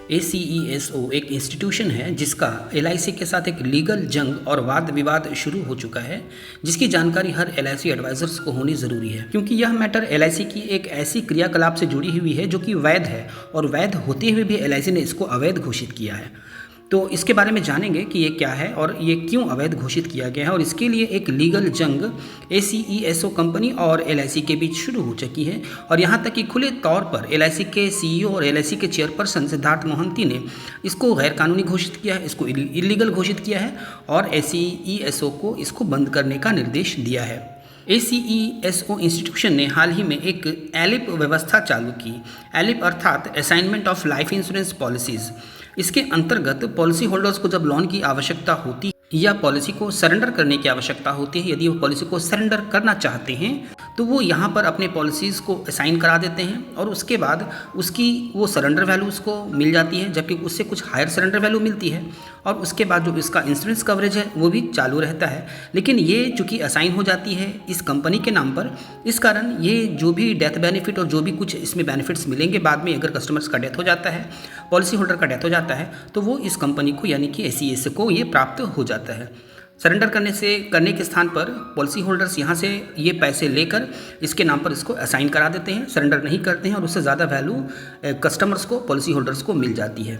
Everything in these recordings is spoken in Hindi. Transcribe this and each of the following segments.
ACESO एक इंस्टीट्यूशन है जिसका LIC के साथ एक लीगल जंग और वाद विवाद शुरू हो चुका है, जिसकी जानकारी हर LIC एडवाइजर्स को होनी ज़रूरी है, क्योंकि यह मैटर LIC की एक ऐसी क्रियाकलाप से जुड़ी हुई है जो कि वैध है और वैध होते हुए भी LIC ने इसको अवैध घोषित किया है। तो इसके बारे में जानेंगे कि ये क्या है और ये क्यों अवैध घोषित किया गया है, और इसके लिए एक लीगल जंग ACESO कंपनी और LIC के बीच शुरू हो चुकी है। और यहाँ तक कि खुले तौर पर LIC के CEO और LIC के चेयरपर्सन सिद्धार्थ मोहंती ने इसको गैरकानूनी घोषित किया है, इसको इलीगल घोषित किया है और ACESO को इसको बंद करने का निर्देश दिया है। ACESO इंस्टीट्यूशन ने हाल ही में एक एलिप व्यवस्था चालू की। एलिप अर्थात assignment of life insurance policies. इसके अंतर्गत पॉलिसी होल्डर्स को जब लोन की आवश्यकता होती है या पॉलिसी को सरेंडर करने की आवश्यकता होती है, यदि वो पॉलिसी को सरेंडर करना चाहते हैं तो वो यहाँ पर अपने पॉलिसीज़ को असाइन करा देते हैं और उसके बाद उसकी वो सरेंडर वैल्यू उसको मिल जाती है, जबकि उससे कुछ हायर सरेंडर वैल्यू मिलती है और उसके बाद जो इसका इंश्योरेंस कवरेज है वो भी चालू रहता है। लेकिन ये चूँकि असाइन हो जाती है इस कंपनी के नाम पर, इस कारण ये जो भी डेथ बेनिफिट और जो भी कुछ इसमें बेनिफिट्स मिलेंगे बाद में, अगर कस्टमर्स का डेथ हो जाता है, पॉलिसी होल्डर का डेथ हो जाता है, तो वो इस कंपनी को यानी कि ACESO को ये प्राप्त हो जाता है। सरेंडर करने के स्थान पर पॉलिसी होल्डर्स यहाँ से ये पैसे लेकर इसके नाम पर इसको असाइन करा देते हैं, सरेंडर नहीं करते हैं और उससे ज़्यादा वैल्यू कस्टमर्स को, पॉलिसी होल्डर्स को मिल जाती है।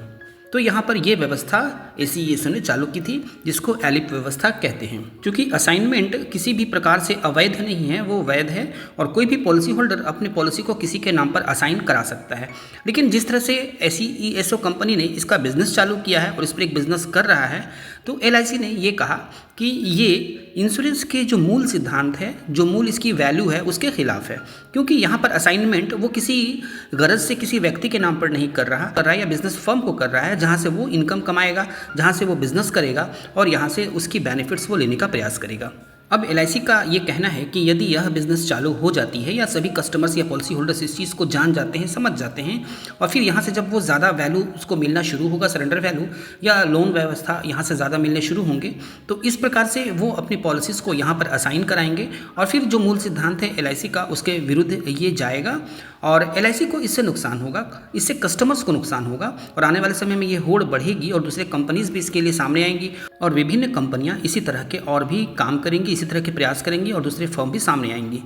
तो यहाँ पर ये व्यवस्था ACESO ने चालू की थी, जिसको एलिप व्यवस्था कहते हैं। क्योंकि असाइनमेंट किसी भी प्रकार से अवैध नहीं है, वो वैध है और कोई भी पॉलिसी होल्डर अपने पॉलिसी को किसी के नाम पर असाइन करा सकता है। लेकिन जिस तरह से ACESO कंपनी ने इसका बिजनेस चालू किया है और इस पर एक बिजनेस कर रहा है, तो LIC ने ये कहा कि ये इंश्योरेंस के जो मूल सिद्धांत है, जो मूल इसकी वैल्यू है, उसके खिलाफ है। क्योंकि यहाँ पर असाइनमेंट वो किसी गरज से किसी व्यक्ति के नाम पर नहीं कर रहा है या बिजनेस फर्म को कर रहा है, जहाँ से वो इनकम कमाएगा, जहाँ से वो बिजनेस करेगा और यहाँ से उसकी बेनिफिट्स वो लेने का प्रयास करेगा। अब LIC का ये कहना है कि यदि यह बिज़नेस चालू हो जाती है या सभी कस्टमर्स या पॉलिसी होल्डर्स इस चीज़ को जान जाते हैं, समझ जाते हैं और फिर यहाँ से जब वो ज़्यादा वैल्यू उसको मिलना शुरू होगा, सरेंडर वैल्यू या लोन व्यवस्था यहाँ से ज़्यादा मिलने शुरू होंगे, तो इस प्रकार से वो अपनी पॉलिसीज़ को यहाँ पर असाइन कराएंगे और फिर जो मूल सिद्धांत है LIC का, उसके विरुद्ध ये जाएगा और LIC को इससे नुकसान होगा, इससे कस्टमर्स को नुकसान होगा और आने वाले समय में ये होड़ बढ़ेगी और दूसरे कंपनीज भी इसके लिए सामने आएंगी और विभिन्न कंपनियां इसी तरह के और भी काम करेंगी, इसी तरह के प्रयास करेंगी और दूसरे फर्म भी सामने आएंगी।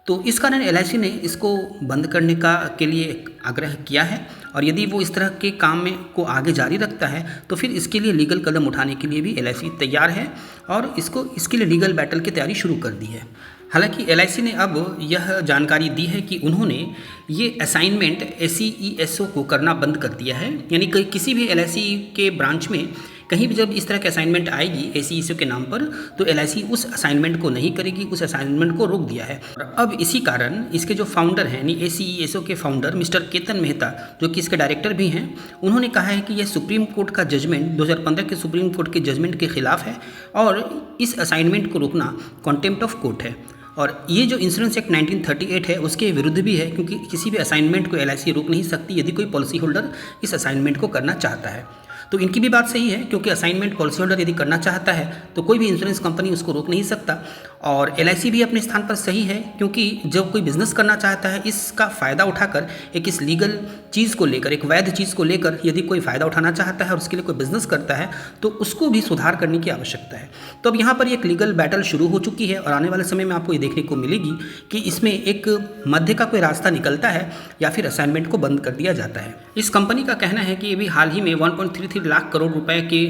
तो इस कारण LIC ने इसको बंद करने के लिए आग्रह किया है और यदि वो इस तरह के काम में को आगे जारी रखता है तो फिर इसके लिए लीगल कदम उठाने के लिए भी LIC तैयार है और इसके लिए लीगल बैटल की तैयारी शुरू कर दी है। हालांकि LIC ने अब यह जानकारी दी है कि उन्होंने ये असाइनमेंट ACESO को करना बंद कर दिया है, यानी कि किसी भी LIC के ब्रांच में कहीं भी जब इस तरह के असाइनमेंट आएगी ACESO के नाम पर तो LIC उस असाइनमेंट को नहीं करेगी, उस असाइनमेंट को रोक दिया है। और अब इसी कारण इसके जो फाउंडर हैं, यानी ACESO के फाउंडर मिस्टर केतन मेहता, जो कि इसके डायरेक्टर भी हैं, उन्होंने कहा है कि यह सुप्रीम कोर्ट का जजमेंट 2015 के सुप्रीम कोर्ट के जजमेंट के खिलाफ है और इस असाइनमेंट को रोकना कॉन्टेम्प्ट ऑफ कोर्ट है। और ये जो इंश्योरेंस एक्ट 1938 है उसके विरुद्ध भी है, क्योंकि किसी भी असाइनमेंट को LIC रोक नहीं सकती यदि कोई पॉलिसी होल्डर इस असाइनमेंट को करना चाहता है। तो इनकी भी बात सही है, क्योंकि असाइनमेंट पॉलिसी होल्डर यदि करना चाहता है तो कोई भी इंश्योरेंस कंपनी उसको रोक नहीं सकता और LIC भी अपने स्थान पर सही है, क्योंकि जब कोई बिजनेस करना चाहता है इसका फ़ायदा उठाकर एक इस लीगल चीज़ को लेकर, एक वैध चीज़ को लेकर यदि कोई फ़ायदा उठाना चाहता है और उसके लिए कोई बिजनेस करता है तो उसको भी सुधार करने की आवश्यकता है। तो अब यहाँ पर एक लीगल बैटल शुरू हो चुकी है और आने वाले समय में आपको ये देखने को मिलेगी कि इसमें एक मध्य का कोई रास्ता निकलता है या फिर असाइनमेंट को बंद कर दिया जाता है। इस कंपनी का कहना है कि ये भी हाल ही में 1.33 लाख करोड़ रुपए के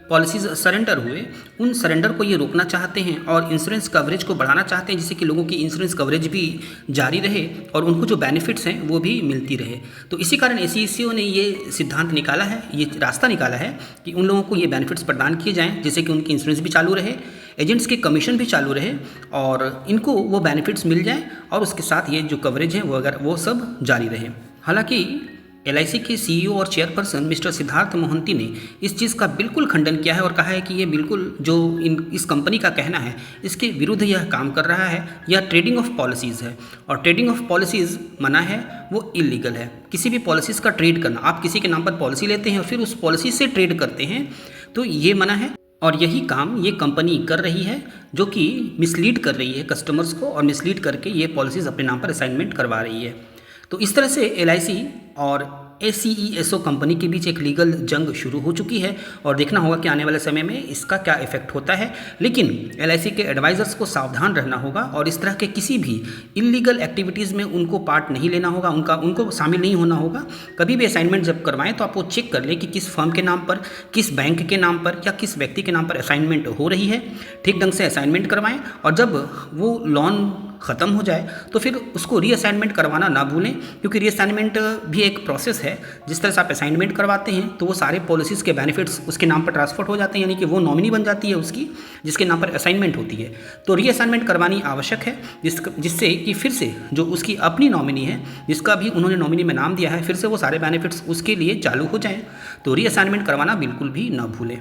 पॉलिसीज सरेंडर हुए, उन सरेंडर को ये रोकना चाहते हैं और इंश्योरेंस कवरेज को बढ़ाना चाहते हैं, जिससे कि लोगों की इंश्योरेंस कवरेज भी जारी रहे और उनको जो बेनिफिट्स हैं वो भी मिलती रहे। तो इसी कारण ACESO ने ये सिद्धांत निकाला है, ये रास्ता निकाला है कि उन लोगों को ये बेनिफिट्स प्रदान किए जाएँ, जिससे कि उनकी इंश्योरेंस भी चालू रहे, एजेंट्स के कमीशन भी चालू रहे और इनको वो बेनिफिट्स मिल जाएँ और उसके साथ ये जो कवरेज है वो सब जारी रहे। हालाँकि LIC के CEO और चेयरपर्सन मिस्टर सिद्धार्थ मोहंती ने इस चीज़ का बिल्कुल खंडन किया है और कहा है कि ये बिल्कुल जो इस कंपनी का कहना है इसके विरुद्ध यह काम कर रहा है, यह ट्रेडिंग ऑफ पॉलिसीज़ है और ट्रेडिंग ऑफ पॉलिसीज़ मना है, वो इलीगल है। किसी भी पॉलिसीज़ का ट्रेड करना, आप किसी के नाम पर पॉलिसी लेते हैं और फिर उस पॉलिसी से ट्रेड करते हैं तो ये मना है और यही काम ये कंपनी कर रही है, जो कि मिसलीड कर रही है कस्टमर्स को और मिसलीड करके ये पॉलिसीज़ अपने नाम पर असाइनमेंट करवा रही है। तो इस तरह से LIC और ACESO कंपनी के बीच एक लीगल जंग शुरू हो चुकी है और देखना होगा कि आने वाले समय में इसका क्या इफेक्ट होता है। लेकिन LIC के एडवाइजर्स को सावधान रहना होगा और इस तरह के किसी भी इलीगल एक्टिविटीज़ में उनको पार्ट नहीं लेना होगा, उनको शामिल नहीं होना होगा। कभी भी असाइनमेंट जब करवाएं तो आप वो चेक कर लें कि किस फर्म के नाम पर, किस बैंक के नाम पर या किस व्यक्ति के नाम पर असाइनमेंट हो रही है। ठीक ढंग से असाइनमेंट करवाएं और जब वो लोन ख़त्म हो जाए तो फिर उसको रीअसाइनमेंट करवाना ना भूलें, क्योंकि रीअसाइनमेंट भी एक प्रोसेस है। जिस तरह से आप असाइनमेंट करवाते हैं तो वो सारे पॉलिसीज़ के बेनिफिट्स उसके नाम पर ट्रांसफर हो जाते हैं, यानी कि वो नॉमिनी बन जाती है उसकी जिसके नाम पर असाइनमेंट होती है। तो रीअसाइनमेंट करवानी आवश्यक है जिससे कि फिर से जो उसकी अपनी नॉमिनी है, जिसका भी उन्होंने नॉमिनी में नाम दिया है, फिर से वो सारे बेनिफिट्स उसके लिए चालू हो जाएँ। तो रीअसाइनमेंट करवाना बिल्कुल भी ना भूलें।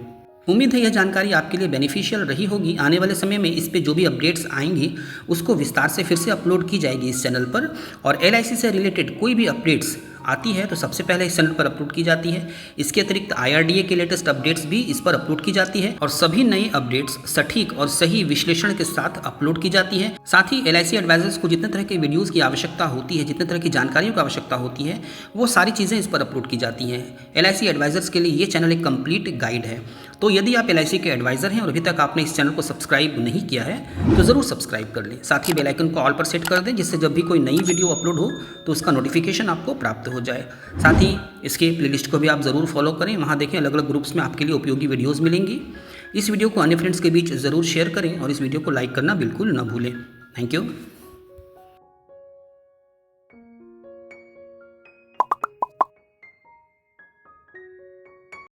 उम्मीद है यह जानकारी आपके लिए बेनिफिशियल रही होगी। आने वाले समय में इस पे जो भी अपडेट्स आएंगी उसको विस्तार से फिर से अपलोड की जाएगी इस चैनल पर, और LIC से रिलेटेड कोई भी अपडेट्स आती है तो सबसे पहले इस चैनल पर अपलोड की जाती है। इसके अतिरिक्त IRDA के लेटेस्ट अपडेट्स भी इस पर अपलोड की जाती है और सभी नए अपडेट्स सटीक और सही विश्लेषण के साथ अपलोड की जाती है। साथ ही LIC एडवाइजर्स को जितने तरह के वीडियोज़ की आवश्यकता होती है, जितने तरह की जानकारियों की आवश्यकता होती है, वो सारी चीज़ें इस पर अपलोड की जाती हैं। LIC एडवाइजर्स के लिए ये चैनल एक कंप्लीट गाइड है। तो यदि आप LIC के एडवाइज़र हैं और अभी तक आपने इस चैनल को सब्सक्राइब नहीं किया है तो ज़रूर सब्सक्राइब कर लें। साथ ही बेल आइकन को ऑल पर सेट कर दें, जिससे जब भी कोई नई वीडियो अपलोड हो तो उसका नोटिफिकेशन आपको प्राप्त हो जाए। साथ ही इसके प्लेलिस्ट को भी आप ज़रूर फॉलो करें, वहाँ देखें अलग अलग ग्रुप्स में आपके लिए उपयोगी वीडियोज़ मिलेंगी। इस वीडियो को अन्य फ्रेंड्स के बीच ज़रूर शेयर करें और इस वीडियो को लाइक करना बिल्कुल न भूलें। Thank you.